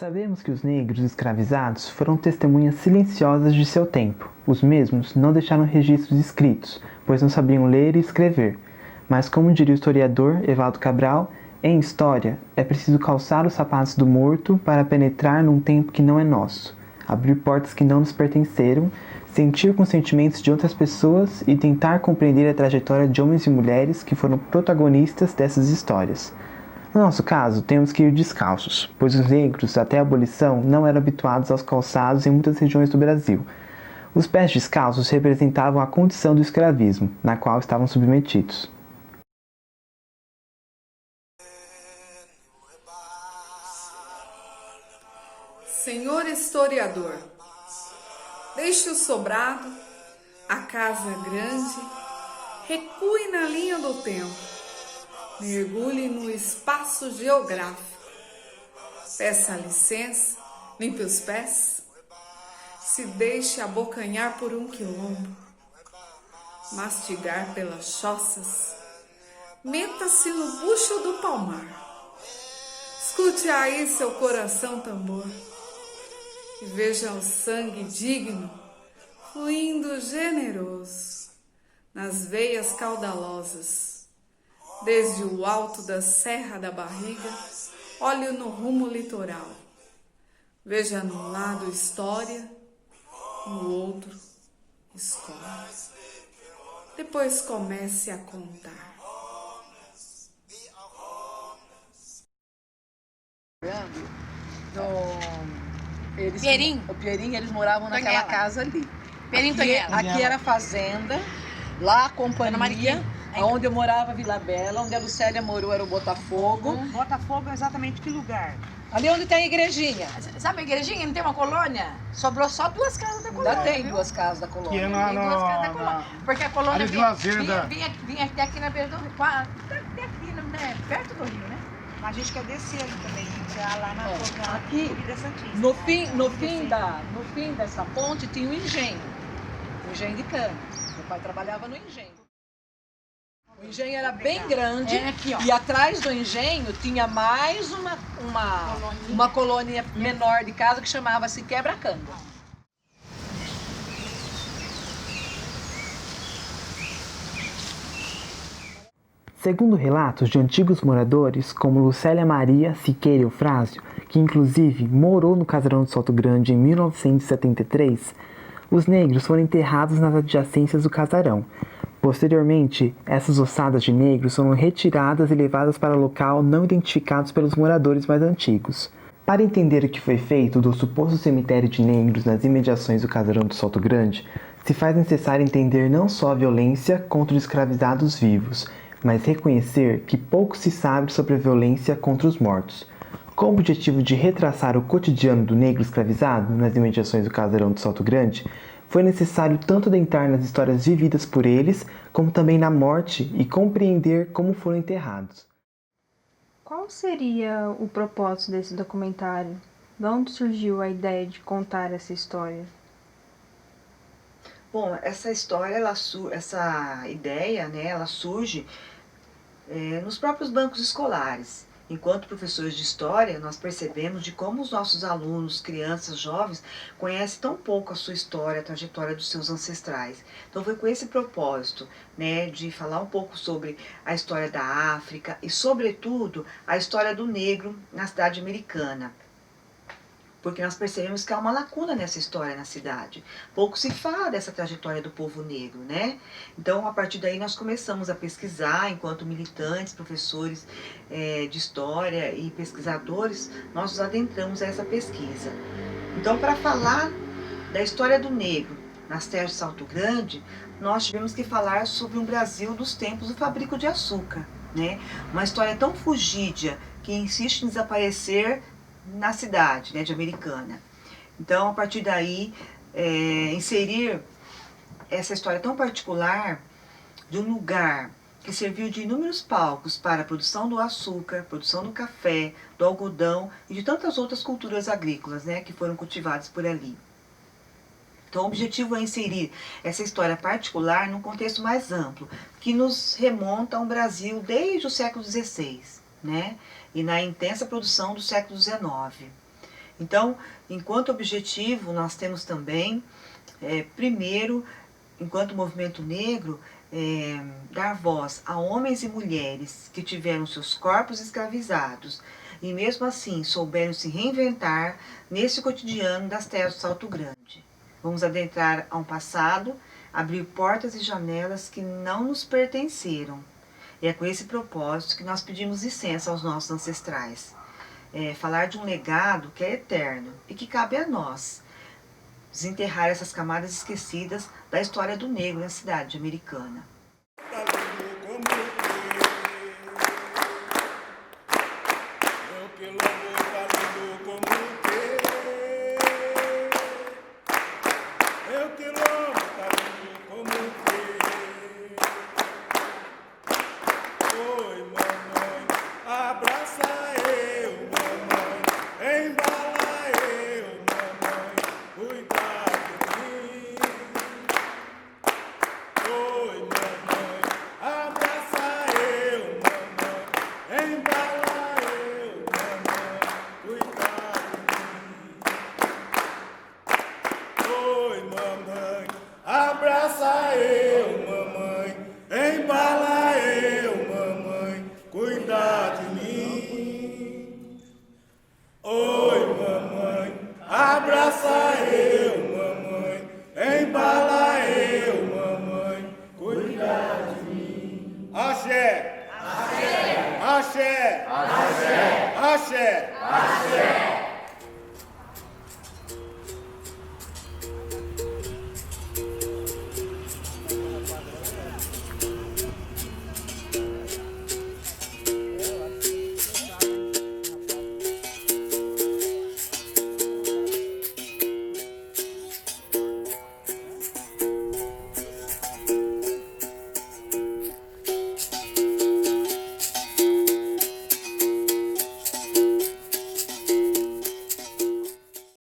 Sabemos que os negros escravizados foram testemunhas silenciosas de seu tempo. Os mesmos não deixaram registros escritos, pois não sabiam ler e escrever. Mas, como diria o historiador Evaldo Cabral, em história é preciso calçar os sapatos do morto para penetrar num tempo que não é nosso, abrir portas que não nos pertenceram, sentir com sentimentos de outras pessoas e tentar compreender a trajetória de homens e mulheres que foram protagonistas dessas histórias. No nosso caso, temos que ir descalços, pois os negros, até a abolição, não eram habituados aos calçados em muitas regiões do Brasil. Os pés descalços representavam a condição do escravismo, na qual estavam submetidos. Senhor historiador, deixe o sobrado, a casa grande, recue na linha do tempo. Mergulhe no espaço geográfico. Peça licença, limpe os pés. Se deixe abocanhar por um quilombo. Mastigar pelas choças. Meta-se no bucho do palmar. Escute aí seu coração tambor. E veja o sangue digno, fluindo generoso, nas veias caudalosas. Desde o alto da serra da barriga, olhe no rumo litoral. Veja num lado história, no outro escola. Depois comece a contar. O Pierinho, eles moravam naquela casa ali. Aqui era a fazenda, lá a companhia, onde eu morava, Vila Bela, onde a Lucélia morou era o Botafogo. Botafogo é exatamente que lugar? Ali onde tem a igrejinha. Sabe a igrejinha? Não tem uma colônia? Sobrou só 2 casas da colônia. Ainda tem viu? 2 casas da colônia. Que é Tem 2 casas da colônia. Porque a colônia vinha até aqui na beira do rio. Até aqui, né? Perto do rio, né? A gente quer descer ali também, entrar lá na aqui, Vida Santista. No fim dessa ponte tinha um engenho de cana. Meu pai trabalhava no engenho. O engenho era bem grande aqui, ó. E atrás do engenho tinha mais uma colônia menor de casa que chamava-se Quebra-Canga. Segundo relatos de antigos moradores, como Lucélia Maria Siqueira Eufrásio, que inclusive morou no casarão do Salto Grande em 1973, os negros foram enterrados nas adjacências do casarão. Posteriormente, essas ossadas de negros foram retiradas e levadas para local não identificados pelos moradores mais antigos. Para entender o que foi feito do suposto cemitério de negros nas imediações do casarão do Salto Grande, se faz necessário entender não só a violência contra os escravizados vivos, mas reconhecer que pouco se sabe sobre a violência contra os mortos. Com o objetivo de retraçar o cotidiano do negro escravizado nas imediações do casarão do Salto Grande, foi necessário tanto adentrar nas histórias vividas por eles, como também na morte e compreender como foram enterrados. Qual seria o propósito desse documentário? De onde surgiu a ideia de contar essa história? Bom, essa história, essa ideia, né, ela surge nos próprios bancos escolares. Enquanto professores de história, nós percebemos de como os nossos alunos, crianças, jovens, conhecem tão pouco a sua história, a trajetória dos seus ancestrais. Então foi com esse propósito, né, de falar um pouco sobre a história da África e, sobretudo, a história do negro na cidade americana. Porque nós percebemos que há uma lacuna nessa história na cidade. Pouco se fala dessa trajetória do povo negro, né? Então, a partir daí, nós começamos a pesquisar, enquanto militantes, professores de história e pesquisadores, nós nos adentramos a essa pesquisa. Então, para falar da história do negro nas terras de Salto Grande, nós tivemos que falar sobre um Brasil dos tempos do fabrico de açúcar, né? Uma história tão fugídia, que insiste em desaparecer na cidade, né, de Americana. Então, a partir daí, inserir essa história tão particular de um lugar que serviu de inúmeros palcos para a produção do açúcar, produção do café, do algodão e de tantas outras culturas agrícolas, né, que foram cultivadas por ali. Então, o objetivo é inserir essa história particular num contexto mais amplo, que nos remonta a um Brasil desde o século XVI, né? E na intensa produção do século XIX. Então, enquanto objetivo, nós temos também, primeiro, enquanto movimento negro, dar voz a homens e mulheres que tiveram seus corpos escravizados e mesmo assim souberam se reinventar nesse cotidiano das terras do Salto Grande. Vamos adentrar a um passado, abrir portas e janelas que não nos pertenceram. E é com esse propósito que nós pedimos licença aos nossos ancestrais. Falar de um legado que é eterno e que cabe a nós desenterrar essas camadas esquecidas da história do negro na cidade americana. Abraça eu, mamãe, embala eu, mamãe, cuida de mim. Oi, mamãe, abraça eu, mamãe, embala eu, mamãe, cuida de mim. Axé, axé, axé, axé, axé, axé.